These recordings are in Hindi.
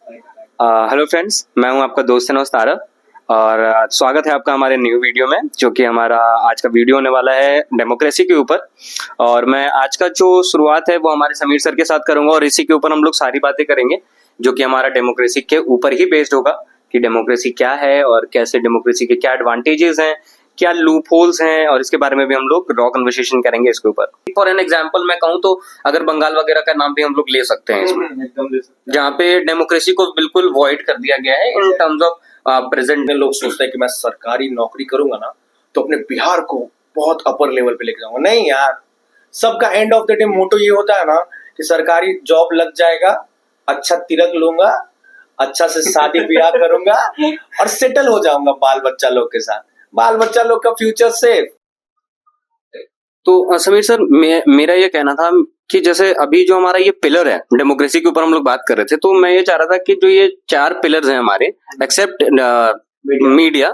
हेलो फ्रेंड्स, मैं हूं आपका दोस्त नौस्त तारक और स्वागत है आपका हमारे न्यू वीडियो में, जो कि हमारा आज का वीडियो होने वाला है डेमोक्रेसी के ऊपर। और मैं आज का जो शुरुआत है वो हमारे समीर सर के साथ करूंगा और इसी के ऊपर हम लोग सारी बातें करेंगे जो कि हमारा डेमोक्रेसी के ऊपर ही बेस्ड होगा कि डेमोक्रेसी क्या है और कैसे डेमोक्रेसी के क्या एडवांटेजेस हैं, क्या लूप होल्स हैं, और इसके बारे में भी हम लोग रॉ कन्वर्सेशन करेंगे इसके ऊपर। फॉर एन एग्जांपल मैं कहूँ तो अगर बंगाल वगैरह का नाम भी हम लोग ले सकते हैं इसमें, जहाँ पे डेमोक्रेसी को बिल्कुल वॉइड कर दिया गया है इन टर्म्स ऑफ प्रेजेंट। में लोग सोचते हैं कि मैं सरकारी नौकरी करूंगा ना तो अपने बिहार को बहुत अपर लेवल पे लेके जाऊंगा। नहीं यार, सबका एंड ऑफ द डे मोटो ये होता है ना कि सरकारी जॉब लग जाएगा, अच्छा तिलक लूंगा, अच्छा से शादी ब्याह करूंगा और सेटल हो जाऊंगा बाल बच्चा लोग के साथ। बाल बच्चा लोग का फ्यूचर सेफ। तो समीर सर, मेरा ये कहना था कि जैसे अभी जो हमारा ये पिलर है डेमोक्रेसी के ऊपर हम लोग बात कर रहे थे, तो मैं ये चाह रहा था कि जो ये 4 पिलर्स हैं हमारे एक्सेप्ट मीडिया,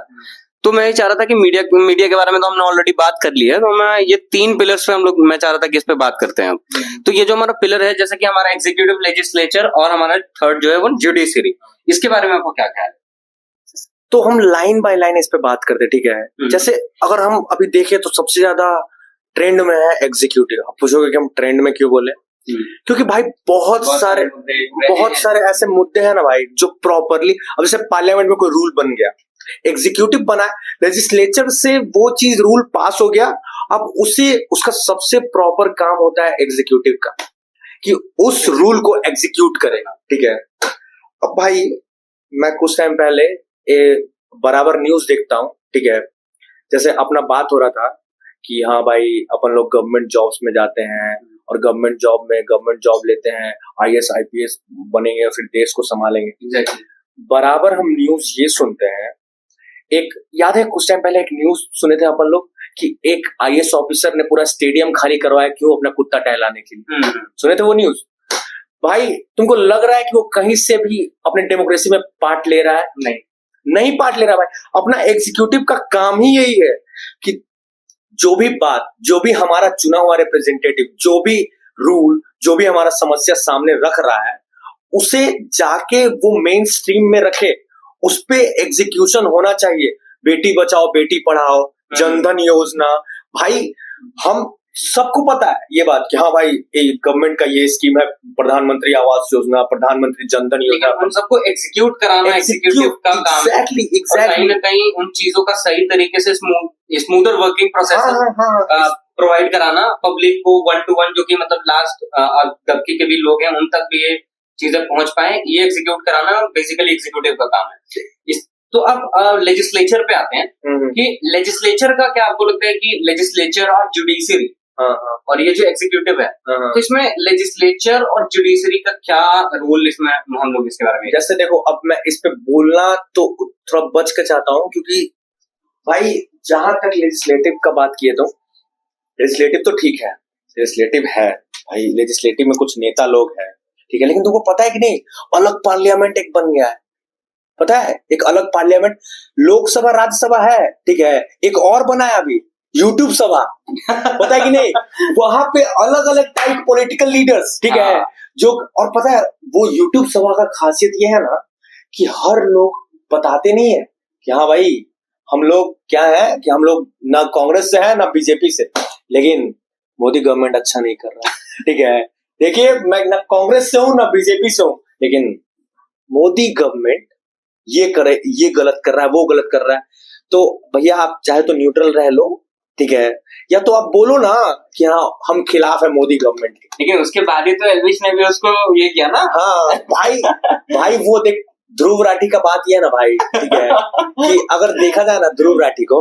तो मैं ये चाह रहा था कि मीडिया के बारे में तो हमने ऑलरेडी बात कर ली है, तो मैं ये 3 पिलर्स पे हम लोग, मैं चाह रहा था कि इस पे बात करते हैं। तो ये जो हमारा पिलर है, जैसे कि हमारा एग्जीक्यूटिव, लेजिस्लेचर और हमारा थर्ड जो है वो जुडिशरी, इसके बारे में आपको क्या ख्याल है? तो हम लाइन बाय लाइन इस पे बात करते, ठीक है। जैसे अगर हम अभी देखें तो सबसे ज्यादा ट्रेंड में है एग्जीक्यूटिव। आप पूछोगे कि हम ट्रेंड में क्यों बोले, क्योंकि भाई बहुत सारे ऐसे मुद्दे हैं ना भाई जो प्रॉपरली, अब जैसे पार्लियामेंट में कोई रूल बन गया, एग्जीक्यूटिव बना, लेजिस्लेचर से वो चीज रूल पास हो गया, अब उसका सबसे प्रॉपर काम होता है एग्जीक्यूटिव का कि उस रूल को एग्जीक्यूट करेगा, ठीक है। अब भाई मैं कुछ टाइम पहले बराबर न्यूज देखता हूं, ठीक है। जैसे अपना बात हो रहा था कि हाँ भाई अपन लोग गवर्नमेंट जॉब्स में जाते हैं और गवर्नमेंट जॉब लेते हैं, आईएएस आईपीएस बनेंगे और फिर देश को संभालेंगे। बराबर हम न्यूज ये सुनते हैं, एक याद है कुछ टाइम पहले एक न्यूज सुने थे अपन लोग कि एक आईएएस ऑफिसर ने पूरा स्टेडियम खाली करवाया, क्यों? अपना कुत्ता टहलाने के लिए। सुने थे वो न्यूज? भाई तुमको लग रहा है कि वो कहीं से भी अपने डेमोक्रेसी में पार्ट ले रहा है? नहीं पार्ट ले रहा भाई। अपना एग्जीक्यूटिव का काम ही यही है कि जो भी बात, जो भी हमारा चुना हुआ रिप्रेजेंटेटिव, जो भी रूल, जो भी हमारा समस्या सामने रख रहा है, उसे जाके वो मेन स्ट्रीम में रखे, उस पे एग्जीक्यूशन होना चाहिए। बेटी बचाओ बेटी पढ़ाओ, जनधन योजना, भाई हम सबको पता है ये बात कि हाँ भाई गवर्नमेंट का ये स्कीम है, प्रधानमंत्री आवास योजना, प्रधानमंत्री जनधन योजना, हम सबको एग्जीक्यूट कराना एग्जीक्यूटिव का काम है। एग्जैक्टली कहीं ना कहीं उन चीजों का सही तरीके से स्मूदर वर्किंग प्रोसेस प्रोवाइड कराना पब्लिक को, 1 to 1, जो कि मतलब लास्ट दबके के भी लोग हैं उन तक भी ये चीजें पहुंच पाए, ये एग्जीक्यूट कराना बेसिकली एग्जीक्यूटिव का काम है। तो अब लेजिस्लेचर पे आते हैं कि लेजिस्लेचर का क्या आपको लगता है कि लेजिस्लेचर और जुडिशरी और ये जो एग्जीक्यूटिव है, तो इसमें लेजिस्लेचर और जुडिशरी का क्या रोल, इसमें हम लोग इसके बारे में? जैसे देखो, अब मैं इस पे बोलना तो थोड़ा बच के चाहता हूँ, क्योंकि भाई जहां तक लेजिस्लेटिव का बात किए तो लेजिस्लेटिव तो ठीक है, लेजिस्लेटिव है भाई, लेजिस्लेटिव में कुछ नेता लोग हैं, ठीक है। लेकिन तुमको पता है कि नहीं, अलग पार्लियामेंट एक बन गया है, पता है? एक अलग पार्लियामेंट, लोकसभा राज्यसभा है, ठीक है। एक और बना है अभी, यूट्यूब सभा, पता है कि नहीं? वहां पे अलग अलग टाइप पॉलिटिकल लीडर्स, ठीक है, जो, और पता है वो यूट्यूब सभा का खासियत ये है ना कि हर लोग बताते नहीं है कि हाँ भाई हम लोग क्या है, कि हम लोग ना कांग्रेस से है ना बीजेपी से, लेकिन मोदी गवर्नमेंट अच्छा नहीं कर रहा, ठीक है। देखिए मैं ना कांग्रेस से हूं ना बीजेपी से हूं, लेकिन मोदी गवर्नमेंट ये करे, ये गलत कर रहा है, वो गलत कर रहा है। तो भैया आप चाहे तो न्यूट्रल रह लो, ठीक है, या तो आप बोलो ना कि हाँ हम खिलाफ है मोदी गवर्नमेंट के। लेकिन उसके बाद ही तो एल्विश ने भी उसको ये किया ना। हाँ भाई वो देख, ध्रुव राठी का बात ये है ना भाई, ठीक है, कि अगर देखा जाए ना ध्रुव राठी को,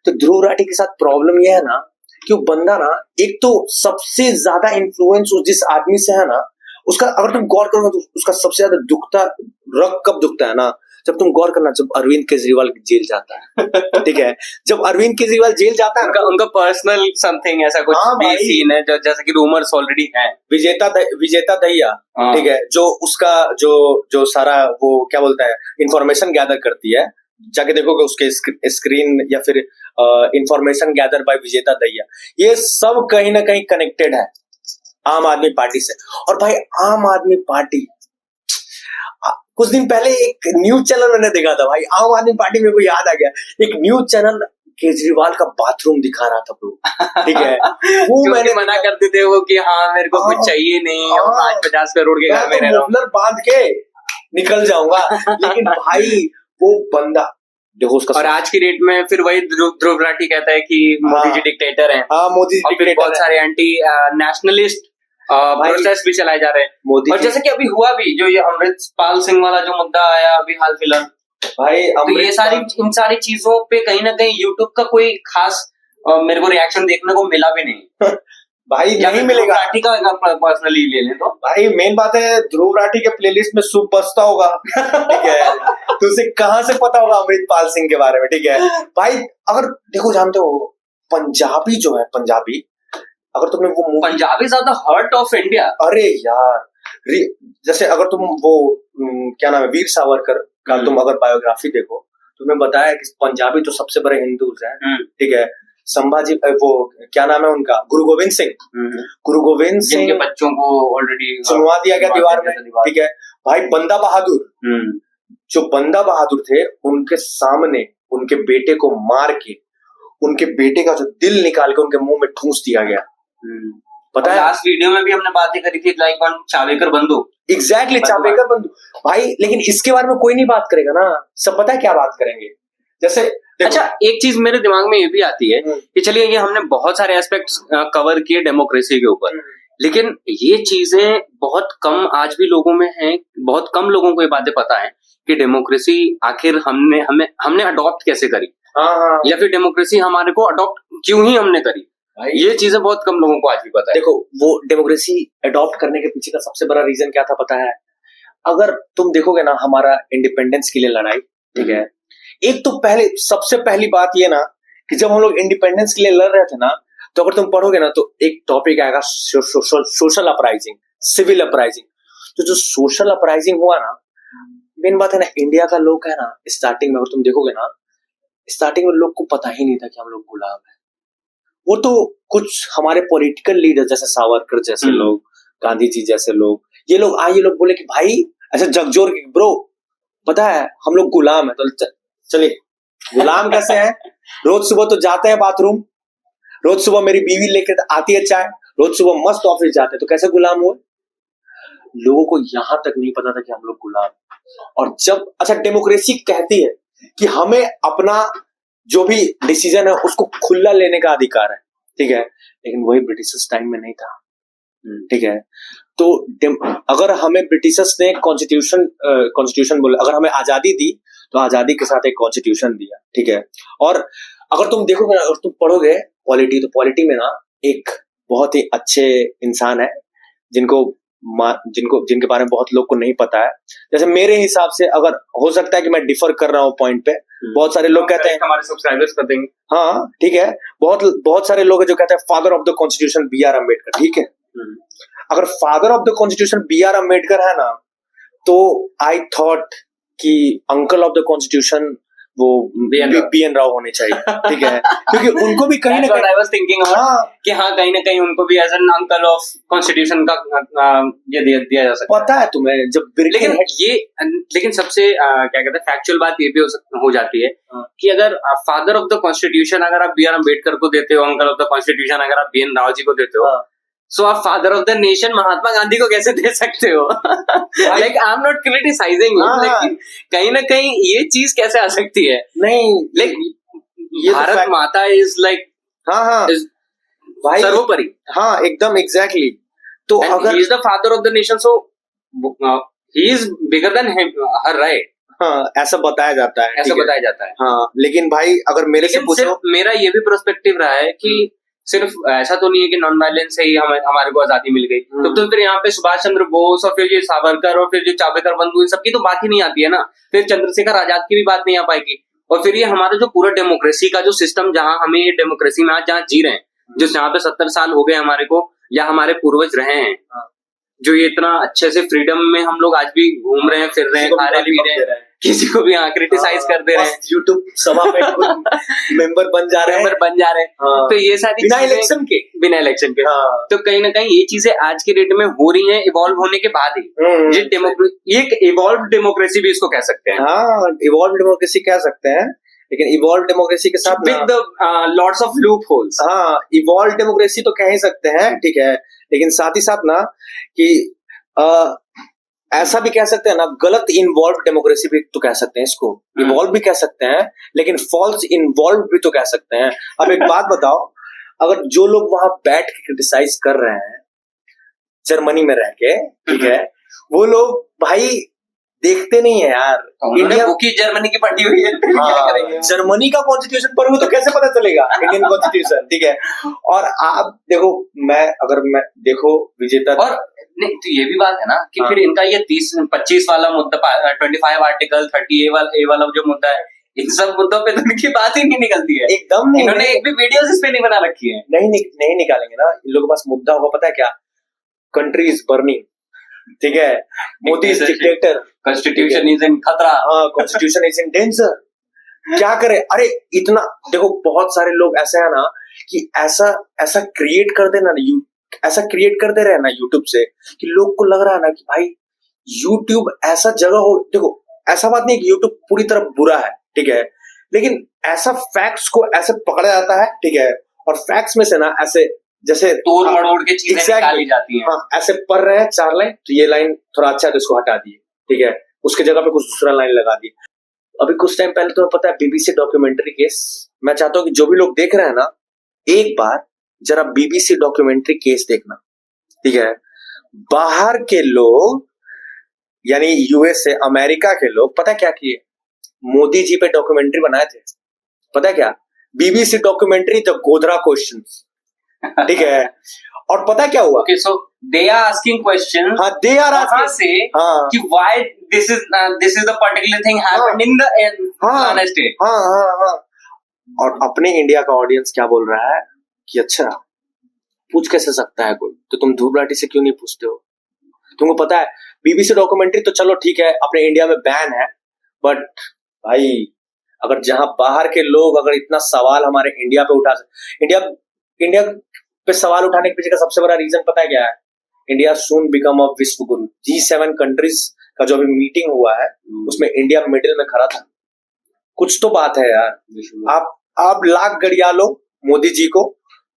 तो ध्रुव राठी के साथ प्रॉब्लम ये है ना कि वो बंदा ना, एक तो सबसे ज्यादा इन्फ्लुएंस जिस आदमी से है ना, उसका अगर तुम गौर करोगे तो उसका सबसे ज्यादा दुखता रग कब दुखता है ना, जब तुम गौर करना, जब अरविंद केजरीवाल जेल जाता है, ठीक है। जब अरविंद केजरीवाल जेल जाता है, उनका पर्सनल समथिंग ऐसा कुछ भी सीन है, जो जैसे कि रूमर्स ऑलरेडी है। विजेता दहिया, ठीक है, जो उसका जो सारा वो क्या बोलता है, इंफॉर्मेशन गैदर करती है, जाके देखोगे उसके स्क्रीन या फिर इंफॉर्मेशन गैदर बाय विजेता दहिया, ये सब कहीं ना कहीं कनेक्टेड है आम आदमी पार्टी से। और भाई आम आदमी पार्टी कुछ दिन पहले एक न्यूज चैनल मैंने देखा था भाई, आम आदमी पार्टी में को याद आ गया, एक न्यूज चैनल केजरीवाल का बाथरूम दिखा रहा था ब्रो, ठीक है। वो मैंने मना करते थे वो कि हाँ मेरे को कुछ चाहिए नहीं, 50 करोड़ के घर में रह रहा हूँ, बांध के निकल जाऊंगा। लेकिन भाई वो बंदा देखो उसका, और आज की डेट में फिर वही ध्रुव राठी कहता है कि मोदी जी डिक्टेटर हैं। हाँ मोदी जी डिक्टेटर, बहुत सारे एंटी नेशनलिस्ट प्रोसेस भी चलाए जा रहे हैं मोदी। और जैसे कि अभी हुआ भी जो ये अमृतपाल सिंह वाला जो मुद्दा आया अभी हाल फिलहाल भाई, तो ये इन सारी चीजों पे कहीं ना कहीं यूट्यूब का कोई खास मेरे को रिएक्शन देखने को मिला भी नहीं। भाई नहीं मिलेगा। राठी का पर्सनली ले लें तो भाई मेन बात है ध्रुव राठी के प्लेलिस्ट में सूप बसता होगा, ठीक है। तो उसे कहाँ से पता होगा अमृतपाल सिंह के बारे में, ठीक है भाई। अगर देखो जानते हो पंजाबी जो है, पंजाबी अगर तुमने वो पंजाबी ज्यादा हार्ट ऑफ इंडिया, अरे यार जैसे अगर तुम वो क्या नाम है वीर सावरकर का तुम अगर बायोग्राफी देखो, तुम्हें बताया कि पंजाबी तो सबसे बड़े हिंदूज हैं, ठीक है। संभाजी वो क्या नाम है उनका, गुरु गोविंद सिंह, गुरु गोविंद सिंह के बच्चों को ऑलरेडी सुनवा दिया गया दीवार में, ठीक है भाई। बंदा बहादुर, जो बंदा बहादुर थे उनके सामने उनके बेटे को मार के उनके बेटे का जो दिल निकाल के उनके मुंह में ठूंस दिया गया, पता है। लास्ट वीडियो में भी हमने बातें करी थी लाइक ऑन चावेकर बंदूक, एग्जैक्टली चावेकर बंदूक भाई। लेकिन इसके बारे में कोई नहीं बात करेगा ना, सब पता है क्या बात करेंगे। जैसे अच्छा एक चीज मेरे दिमाग में ये भी आती है कि चलिए ये हमने बहुत सारे एस्पेक्ट्स कवर किए डेमोक्रेसी के ऊपर, लेकिन ये चीजें बहुत कम आज भी लोगों में हैं, बहुत कम लोगों को ये बातें पता है कि डेमोक्रेसी आखिर हमने अडॉप्ट कैसे करी, या फिर डेमोक्रेसी हमारे को अडॉप्ट क्यों ही हमने करी। ये चीजें बहुत कम लोगों को आज भी पता है। देखो वो डेमोक्रेसी अडॉप्ट करने के पीछे का सबसे बड़ा रीजन क्या था पता है? अगर तुम देखोगे ना हमारा इंडिपेंडेंस के लिए लड़ाई, ठीक है, एक तो पहले सबसे पहली बात ये ना कि जब हम लोग इंडिपेंडेंस के लिए लड़ रहे थे ना, तो अगर तुम पढ़ोगे ना तो एक टॉपिक आएगा सोशल अपराइजिंग, सिविल अपराइजिंग। तो जो सोशल अपराइजिंग हुआ ना, मेन बात है ना, इंडिया का लोग है ना स्टार्टिंग में, अगर तुम देखोगे ना स्टार्टिंग में लोग को पता ही नहीं था कि हम लोग गुलाम है। वो तो कुछ हमारे पॉलिटिकल लीडर जैसे सावरकर जैसे लोग, गांधी जी जैसे लोग, ये लोग बोले कि भाई ऐसे जगजोर ब्रो पता है हम लोग गुलाम है, तो चलिए गुलाम कैसे हैं? रोज सुबह तो जाते हैं बाथरूम, रोज सुबह मेरी बीवी लेकर आती है चाय, रोज सुबह मस्त ऑफिस जाते हैं, तो कैसे गुलाम हुए? लोगों को यहां तक नहीं पता था कि हम लोग गुलाम। और जब अच्छा डेमोक्रेसी कहती है कि हमें अपना जो भी डिसीजन है उसको खुला लेने का अधिकार है, ठीक है, लेकिन वही ब्रिटिशर्स टाइम में नहीं था, ठीक है। तो अगर हमें ब्रिटिशर्स ने कॉन्स्टिट्यूशन बोले, अगर हमें आजादी दी तो आजादी के साथ एक कॉन्स्टिट्यूशन दिया, ठीक है। और अगर तुम देखोगे, अगर तुम पढ़ोगे पॉलिटी, तो पॉलिटी में ना एक बहुत ही अच्छे इंसान है जिनके बारे में बहुत लोग को नहीं पता है। जैसे मेरे हिसाब से, अगर हो सकता है कि मैं डिफर कर रहा हूँ पॉइंट पे, बहुत सारे लोग कहते हैं, हमारे सब्सक्राइबर्स कर देंगे, हाँ ठीक है, बहुत सारे लोग जो कहते हैं father of the constitution B.R. Ambedkar, ठीक है। अगर father of the constitution B.R. Ambedkar है ना, तो आई थॉट कि अंकल ऑफ द कॉन्स्टिट्यूशन वो B.N. राव होने चाहिए, ठीक है, क्योंकि उनको भी कहीं ना कहीं आई वाज थिंकिंग कि हाँ कहीं ना कहीं उनको भी as an uncle of constitution का ये दिया जा सकता है। पता है तुम्हें जब लेकिन सबसे क्या कहते हैं फैक्चुअल बात ये भी हो जाती है कि अगर फादर ऑफ द कॉन्स्टिट्यूशन अगर आप B.R. अम्बेडकर को देते हो, अंकल ऑफ द कॉन्स्टिट्यूशन अगर आप B.N. राव जी को देते हो, सो आप father of the nation Mahatma Gandhi को कैसे दे सकते हो? Like I am not criticising, लेकिन कहीं ना कहीं ये चीज कैसे आ सकती है? नहीं लाइक भारत माता इज लाइक सर्वोपरि, हाँ एकदम एग्जैक्टली। तो अगर he is the father of the nation, so he is bigger than her, right? हाँ ऐसा बताया जाता है, हाँ। लेकिन भाई अगर मेरे से पूछो, मेरा ये भी पर्सपेक्टिव रहा है कि सिर्फ ऐसा तो नहीं है कि नॉन वायलेंस से ही हमारे को आजादी मिल गई, तो फिर यहाँ पे सुभाष चंद्र बोस और फिर ये सावरकर और फिर जो चावेकर बंधु, इन सबकी तो बात ही नहीं आती है ना। फिर चंद्रशेखर आजाद की भी बात नहीं आ पाएगी। और फिर ये हमारा जो पूरा डेमोक्रेसी का जो सिस्टम, जहां हमें ये डेमोक्रेसी में आज जहाँ जी रहे हैं, जो यहाँ पे 70 साल हो गए हमारे को, या हमारे पूर्वज रहे हैं, जो ये इतना अच्छे से फ्रीडम में हम लोग आज भी घूम रहे हैं, फिर रहे हैं, खा रहे पी रहे हैं, किसी को भी क्रिटिसाइज कर दे रहे हैं, यूट्यूब सभा में मेंबर बन जा रहे हैं। तो ये सारी बिना इलेक्शन के तो कहीं ना कहीं ये चीजें आज के डेट में हो रही हैं, इवॉल्व होने के बाद ही। एक इवॉल्व डेमोक्रेसी भी इसको कह सकते हैं। हाँ, इवॉल्व डेमोक्रेसी कह सकते हैं, लेकिन इवॉल्व डेमोक्रेसी के साथ with the lots of loop holes. हाँ, इवॉल्व डेमोक्रेसी तो कह ही सकते हैं, ठीक है, लेकिन साथ ही साथ ना कि ऐसा भी कह सकते हैं ना, गलत इन्वॉल्व डेमोक्रेसी भी तो कह सकते हैं इसको, इवॉल्व भी कह सकते हैं, लेकिन फॉल्स इन्वॉल्व भी तो कह सकते हैं। अब एक बात बताओ, अगर जो लोग वहां बैठ के क्रिटिसाइज कर रहे हैं जर्मनी में रह के, ठीक है, वो लोग भाई देखते नहीं है यार, इंडिया की जर्मनी की पढ़ी हुई है। हाँ, जर्मनी का कॉन्स्टिट्यूशन पढ़ूं तो कैसे पता चलेगा इंडियन कॉन्स्टिट्यूशन, ठीक है। और आप देखो, अगर मैं देखो विजेता, और नहीं तो ये भी बात है ना कि फिर इनका ये 30-25 वाला मुद्दा, 25 आर्टिकल 30 ए वाला जो मुद्दा है, इन सब मुद्दों पे तो इनकी बात ही नहीं निकलती है एकदम नहीं। इन्होंने एक भी वीडियोस इस पे नहीं बना रखी है। नहीं निकालेंगे ना, इन लोगों के पास मुद्दा होगा, पता है क्या, कंट्री इज बर्निंग, ठीक है, Modi is dictator, constitution is in खतरा, हाँ, कॉन्स्टिट्यूशन इज इन डेंजर। क्या करे, अरे इतना देखो, बहुत सारे लोग ऐसे है ना कि ऐसा क्रिएट कर देना, ऐसा क्रिएट कर दे रहे हैं ना यूट्यूब से, कि लोग को लग रहा है ना कि भाई यूट्यूब ऐसा जगह हो। देखो, ऐसा बात नहीं कि यूट्यूब पूरी तरह बुरा है, ठीक है, लेकिन ऐसा फैक्ट्स को ऐसे पकड़ा जाता है, ठीक है, और फैक्ट्स में से ना ऐसे जैसे तोड़ मरोड़ के चीजें निकाली जाती हैं। हाँ, ऐसे पढ़ रहे हैं 4 लाइन, तो ये लाइन थोड़ा अच्छा है तो इसको हटा दिए, ठीक है, उसके जगह पे कुछ दूसरा लाइन लगा दिए। अभी कुछ टाइम पहले तुम्हें पता है बीबीसी डॉक्यूमेंट्री केस, मैं चाहता हूँ कि जो भी लोग देख रहे हैं ना, एक बार जरा बीबीसी डॉक्यूमेंट्री केस देखना, ठीक है। बाहर के लोग यानी यूएसए, अमेरिका के लोग पता क्या किए, मोदी जी पे डॉक्यूमेंट्री बनाए थे, पता क्या, BBC documentary the Godhra questions, ठीक है। और पता क्या हुआ, okay, so they are asking questions, हाँ, they are asking से कि why this is the particular thing happened in the state। हाँ। और अपने इंडिया का ऑडियंस क्या बोल रहा है कि अच्छा, पूछ कैसे सकता है कोई, तो तुम धूप लाठी से क्यों नहीं पूछते हो। तुमको पता है बीबीसी डॉक्यूमेंट्री तो चलो ठीक है, अपने इंडिया में बैन है, बट भाई अगर जहां बाहर के लोग अगर इतना सवाल हमारे इंडिया पे उठा इंडिया पे सवाल उठाने के पीछे का सबसे बड़ा रीजन पता है क्या है, इंडिया सून बिकम अ विश्व गुरु। G7 कंट्रीज का जो अभी मीटिंग हुआ है उसमें इंडिया मिडिल में खड़ा था। कुछ तो बात है यार, आप लाख गड़िया लो मोदी जी को,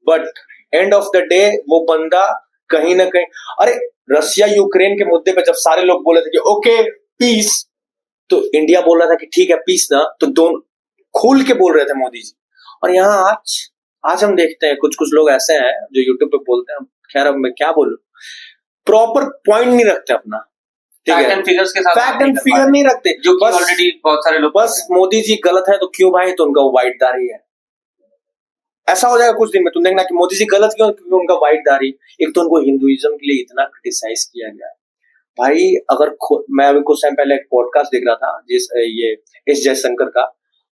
but and of the day वो बंदा कहीं ना कहीं, अरे रशिया यूक्रेन के मुद्दे पे जब सारे लोग बोले थे कि ओके पीस, तो इंडिया बोल रहा था कि ठीक है पीस ना, तो दोनों खोल के बोल रहे थे मोदी जी। और यहाँ आज हम देखते हैं कुछ लोग ऐसे हैं जो यूट्यूब पे बोलते हैं, खैर अब मैं क्या बोलूं, प्रॉपर पॉइंट नहीं रखते अपना, फैक्ट एंड फिगर्स के साथ, फैक्ट एंड फिगर नहीं रखते, जो कि ऑलरेडी बहुत सारे लोग, बस मोदी जी गलत है तो क्यों भाई, तो उनका व्हाइट दाढ़ी है, ऐसा हो जाएगा कुछ दिन में, तुम देखना कि मोदी जी गलत क्यों, क्योंकि उनका व्हाइट दाढ़ी। एक तो उनको हिंदुइज्म के लिए इतना क्रिटिसाइज किया गया भाई। अगर मैं अभी कुछ टाइम पहले एक पॉडकास्ट देख रहा था ये एस जयशंकर का,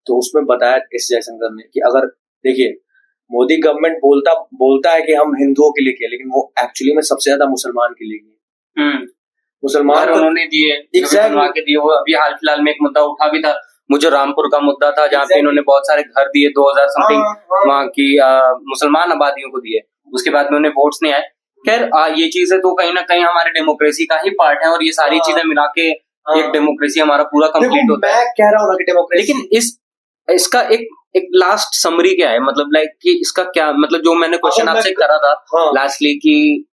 तो उसमें बताया एस जयशंकर ने कि अगर देखिए मोदी गवर्नमेंट बोलता है कि हम हिंदुओं के लिए किया, लेकिन वो एक्चुअली में सबसे ज्यादा मुसलमान के लिए किया। मुसलमान उन्होंने दिए, एग्जैक्टली दिए। वो अभी हाल फिलहाल में एक मुद्दा उठा भी था, मुझे रामपुर का मुद्दा था, जहाँ पे इन्होंने बहुत सारे घर दिए, 2000 समथिंग वहाँ की मुसलमान आबादियों को दिए। उसके बाद में उन्हें वोट्स नहीं आए। खैर ये चीजें तो कहीं ना कहीं हमारे डेमोक्रेसी का ही पार्ट है, और ये सारी चीजें मिला के एक डेमोक्रेसी हमारा पूरा कंप्लीट होता है। मैं कह रहा हूँ ना कि डेमोक्रेसी, लेकिन इसका एक लास्ट समरी क्या है, मतलब लाइक कि इसका क्या मतलब, जो मैंने क्वेश्चन आपसे करा था लास्टली कि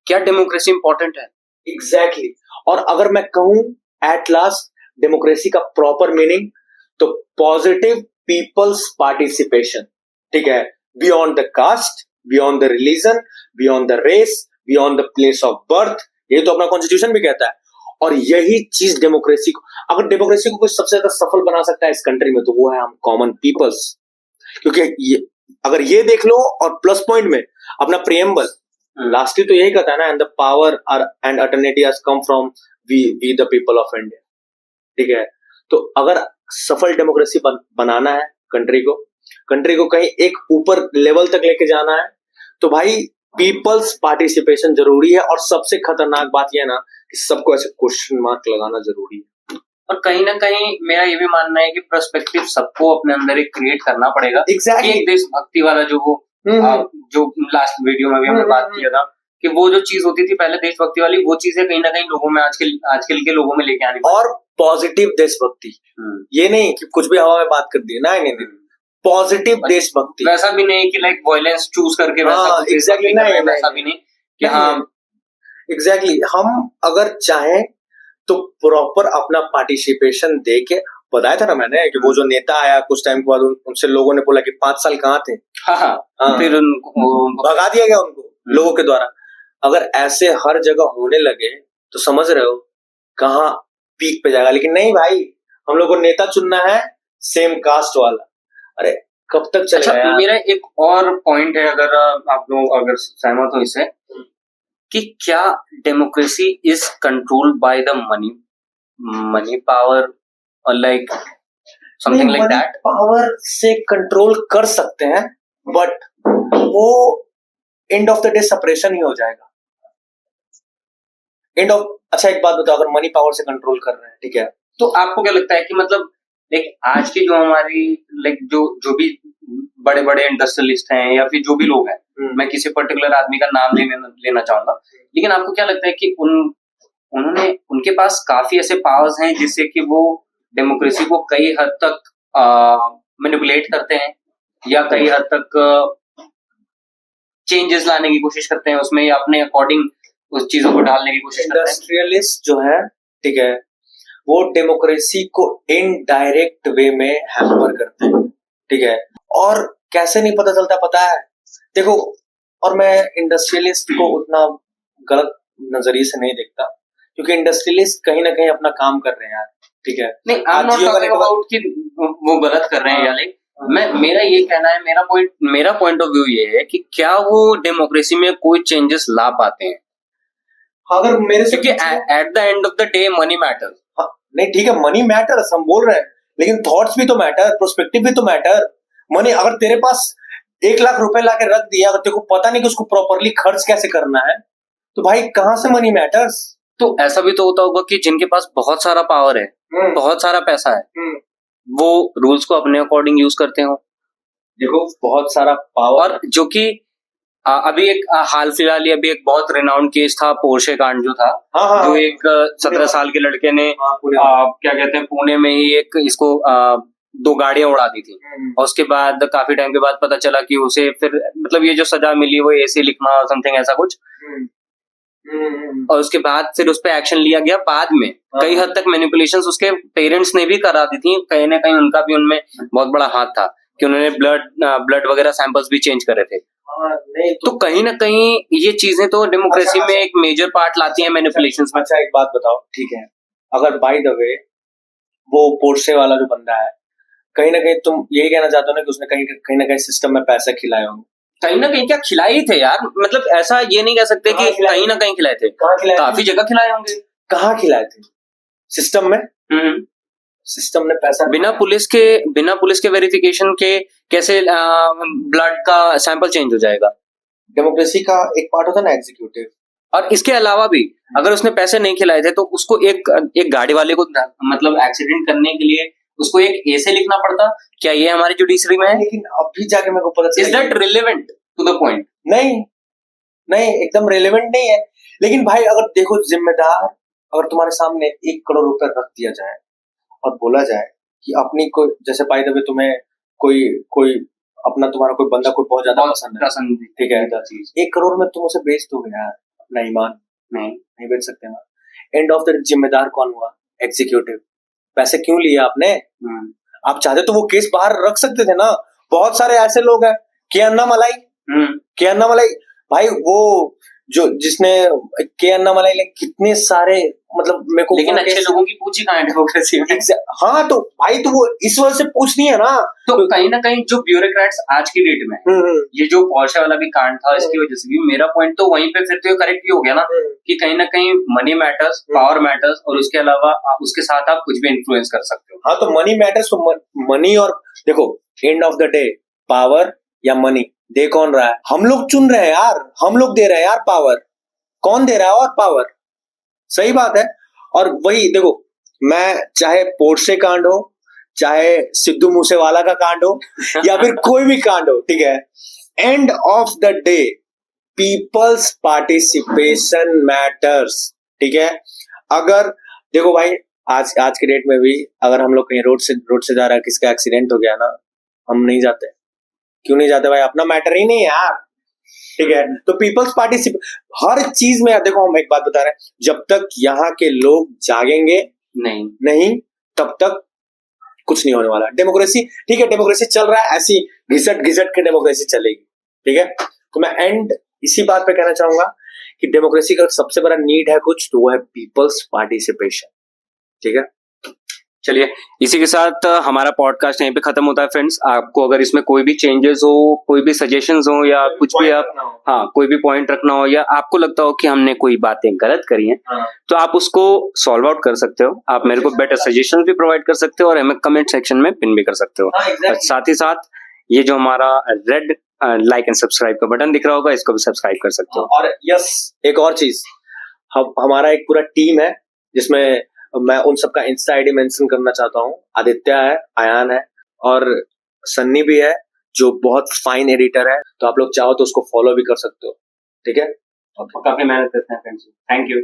क्या डेमोक्रेसी इंपॉर्टेंट है। एग्जैक्टली। और अगर मैं कहूं एट लास्ट डेमोक्रेसी का प्रॉपर मीनिंग, तो पॉजिटिव पीपल्स पार्टिसिपेशन, ठीक है, beyond the caste, beyond the religion, beyond the race, beyond the place of birth, ये तो अपना कॉन्स्टिट्यूशन भी कहता है। और यही चीज डेमोक्रेसी को, अगर डेमोक्रेसी को कोई सबसे ज्यादा सफल बना सकता है इस कंट्री में, तो वो है हम कॉमन पीपल्स। क्योंकि अगर ये देख लो, और प्लस पॉइंट में अपना प्रियम्बल लास्टली तो यही कहता है ना, and the power and authority has come from we the people of India, ठीक है। तो अगर सफल डेमोक्रेसी बनाना है कंट्री को कहीं एक ऊपर लेवल तक लेके जाना है, तो भाई पीपल्स पार्टिसिपेशन जरूरी है। और सबसे खतरनाक बात यह है ना कि सबको ऐसे क्वेश्चन मार्क लगाना जरूरी है। और कहीं ना कहीं मेरा ये भी मानना है कि पर्सपेक्टिव सबको अपने अंदर एक क्रिएट करना पड़ेगा। Exactly. एक देशभक्ति वाला जो वो जो लास्ट वीडियो में भी हमने बात किया था कि वो जो चीज होती थी पहले देशभक्ति वाली, वो चीजें कहीं ना कहीं लोगों में आजकल के लोगों में लेके आनी और पॉजिटिव देशभक्ति, ये नहीं कि कुछ भी हवा में बात कर दी, नहीं, पॉजिटिव देशभक्ति। वैसा भी नहीं कि लाइक वायलेंस चूज करके एग्जैक्टली नहीं, वैसा भी नहीं कि हाँ एग्जैक्टली हम अगर चाहें तो प्रॉपर अपना पार्टिसिपेशन दे के, बताया था ना मैंने कि वो जो नेता आया कुछ टाइम के बाद उनसे लोगों ने बोला कि 5 साल कहाँ थे, फिर उनको भगा दिया गया उनको लोगों के द्वारा। अगर ऐसे हर जगह होने लगे तो समझ रहे हो कहाँ पीक पे जाएगा। लेकिन नहीं भाई, हम लोग को नेता चुनना है सेम कास्ट वाला, अरे कब तक चलेगा। अच्छा, मेरा एक और पॉइंट है, अगर आप लोग अगर सहमत हो इससे, कि क्या democracy is controlled by the money power और like something like that? Power से कंट्रोल कर सकते हैं, बट वो end of the day separation ही हो जाएगा। अच्छा एक बात बताओ, अगर मनी पावर से कंट्रोल कर रहे हैं, ठीक है, तो आपको क्या लगता है कि मतलब लाइक आज की जो हमारी लाइक जो भी बड़े बड़े इंडस्ट्रियलिस्ट हैं या फिर जो भी लोग हैं, मैं किसी पर्टिकुलर आदमी का नाम लेना चाहूंगा, लेकिन आपको क्या लगता है कि उनके पास काफी ऐसे पावर्स हैं जिससे कि वो डेमोक्रेसी को कई हद तक मैनिपुलेट करते हैं या कई हद तक चेंजेस लाने की कोशिश करते हैं उसमें, या अपने अकॉर्डिंग उस चीजों को डालने की कोशिश करते हैं? इंडस्ट्रियलिस्ट जो है, ठीक है, वो डेमोक्रेसी को इनडायरेक्ट वे में हैम्पर करते हैं, ठीक है। और कैसे नहीं पता चलता, पता है, देखो, और मैं इंडस्ट्रियलिस्ट को उतना गलत नजरिए से नहीं देखता, क्योंकि इंडस्ट्रियलिस्ट कहीं ना कहीं अपना काम कर रहे हैं यार, ठीक है। नहीं, आई एम नॉट टॉकिंग अबाउट कि वो गलत कर रहे हैं या लाइक, मेरा ये कहना है, मेरा पॉइंट ऑफ व्यू ये है कि क्या वो डेमोक्रेसी में कोई चेंजेस ला पाते हैं? अगर मेरे से, क्योंकि at the end of the day money matter. नहीं ठीक है, मनी मैटर्स हम बोल रहे हैं, लेकिन थॉट्स भी तो मैटर, पर्सपेक्टिव भी तो मैटर। मनी, अगर तेरे पास 1 लाख रुपए लाके रख दिया, अगर तेरे को पता नहीं कि उसको प्रॉपरली खर्च कैसे करना है, तो भाई कहां से मनी मैटर्स? तो ऐसा भी तो होता होगा कि जिनके पास बहुत सारा पावर है, बहुत सारा पैसा है, वो रूल्स को अपने अकॉर्डिंग यूज करते हो। देखो, बहुत सारा पावर, और जो कि अभी एक हाल फिलहाल ही अभी एक बहुत रिनाउंड केस था, पोर्शे कांड जो था, जो एक 17 साल के लड़के ने क्या कहते हैं, पुणे में ही एक इसको 2 गाड़ियां उड़ा दी थी, और उसके बाद काफी टाइम के बाद पता चला कि उसे फिर मतलब ये जो सजा मिली वो ऐसे लिखना समथिंग ऐसा कुछ, और उसके बाद फिर उस पर एक्शन लिया गया बाद में। कई हद तक मैनिपुलेशंस उसके पेरेंट्स ने भी करा दी थी, कहीं ना कहीं उनका भी उनमें बहुत बड़ा हाथ था कि उन्होंने ब्लड वगैरह सैंपल्स भी चेंज करे थे। तो कहीं ना कहीं ये चीजें तो डेमोक्रेसी में एक मेजर पार्ट लाती हैं मैनिपुलेशंस में। अच्छा एक बात बताओ, ठीक है, अगर बाय द वे वो पोर्शे वाला जो बंदा है, कहीं ना कहीं तुम यही कहना चाहते हो ना कि उसने कहीं ना कहीं सिस्टम में पैसा खिलाए होंगे? कहीं ना कहीं क्या खिलाए ही थे यार, मतलब ऐसा ये नहीं कह सकते कि कहीं ना कहीं खिलाए थे, काफी जगह खिलाए होंगे। कहाँ खिलाए थे? सिस्टम में। सिस्टम ने पैसा, बिना पुलिस के वेरिफिकेशन के कैसे ब्लड का सैंपल चेंज हो जाएगा? डेमोक्रेसी का एक पार्ट होता है ना एग्जीक्यूटिव। और इसके अलावा भी अगर उसने पैसे नहीं खिलाए थे तो उसको एक गाड़ी वाले को मतलब एक्सीडेंट करने के लिए उसको एक ए से लिखना पड़ता। क्या ये हमारी जुडिशरी में है? लेकिन अभी जाके मेरे को पता चला, is that relevant to the point? नहीं, एकदम रिलेवेंट नहीं है। लेकिन भाई अगर देखो, जिम्मेदार, अगर तुम्हारे सामने 1 करोड़ रुपए रख दिया जाए और बोला जाए कि अपनी कोई, जैसे बाय द वे तुम्हें कोई अपना तुम्हारा कोई बंदा कोई बहुत ज्यादा पसंद है, ठीक है, 1 करोड़ में तुम उसे बेच दोगे यार अपना ईमान? नहीं बेच सकते ना। एंड ऑफ द जिम्मेदार कौन हुआ? एग्जीक्यूटिव। पैसे क्यों लिए आपने? आप चाहते तो वो केस बाहर रख सकते थे ना। बहुत सारे ऐसे लोग हैं, के अन्नामलाई भाई, वो जो जिसने के अन्नामलाई ने कितने सारे, मतलब मेरे को, लेकिन अच्छे लोगों की पूछी कहाँ है डेमोक्रेसी में? हाँ, तो भाई तो वो इस वजह से पूछनी है ना। तो कहीं ना कहीं जो ब्यूरोक्रेट्स आज की डेट में, ये जो पोर्शे वाला भी कांड था इसकी वजह से भी, मेरा पॉइंट तो वहीं पे फिर तो करेक्ट भी हो गया ना कि कहीं ना कहीं मनी मैटर्स, पावर मैटर्स, और उसके अलावा उसके साथ आप कुछ भी इन्फ्लुएंस कर सकते हो। हाँ, तो मनी मैटर्स, तो मनी, और देखो and of the day power या मनी दे कौन रहा है? हम लोग चुन रहे हैं यार, हम लोग दे रहे हैं यार पावर। कौन दे रहा है और पावर? सही बात है। और वही देखो, मैं चाहे पोर्शे कांड हो, चाहे सिद्धू मूसेवाला का कांड हो, या फिर कोई भी कांड हो, ठीक है, and of the day peoples participation matters, ठीक है। अगर देखो भाई, आज के डेट में भी अगर हम लोग कहीं रोड से जा रहा है, किसका एक्सीडेंट हो गया ना, हम नहीं जाते। क्यों नहीं जाते भाई? अपना मैटर ही नहीं यार, ठीक है। तो पीपल्स पार्टिसिपेट हर चीज में। देखो हम एक बात बता रहे हैं, जब तक यहाँ के लोग जागेंगे नहीं तब तक कुछ नहीं होने वाला। डेमोक्रेसी, ठीक है, डेमोक्रेसी चल रहा है, ऐसी घिसट के डेमोक्रेसी चलेगी, ठीक है। तो मैं एंड इसी बात पे कहना चाहूंगा कि डेमोक्रेसी का सबसे बड़ा नीड है कुछ, तो वो है पीपल्स पार्टिसिपेशन, ठीक है। चलिए, इसी के साथ हमारा पॉडकास्ट यहीं पे खत्म होता है फ्रेंड्स। आपको अगर इसमें कोई भी चेंजेस हो, कोई भी सजेशंस हो, या कुछ भी आप कोई भी पॉइंट रखना हो, या आपको लगता हो कि हमने कोई बातें गलत करी हैं, तो आप उसको सॉल्व आउट कर सकते हो। आप मेरे को बेटर सजेशंस भी प्रोवाइड कर सकते हो और हमें कमेंट सेक्शन में पिन भी कर सकते हो। और साथ ही साथ ये जो हमारा रेड लाइक एंड सब्सक्राइब का बटन दिख रहा होगा, इसको भी सब्सक्राइब कर सकते हो। और यस, एक और चीज, हमारा एक पूरा टीम है जिसमें मैं उन सबका इंस्टा आईडी मेंशन करना चाहता हूँ। आदित्य है, आयान है और सन्नी भी है, जो बहुत फाइन एडिटर है। तो आप लोग चाहो तो उसको फॉलो भी कर सकते हो, ठीक है। काफी मेहनत करते हैं फ्रेंड्स। Thank you.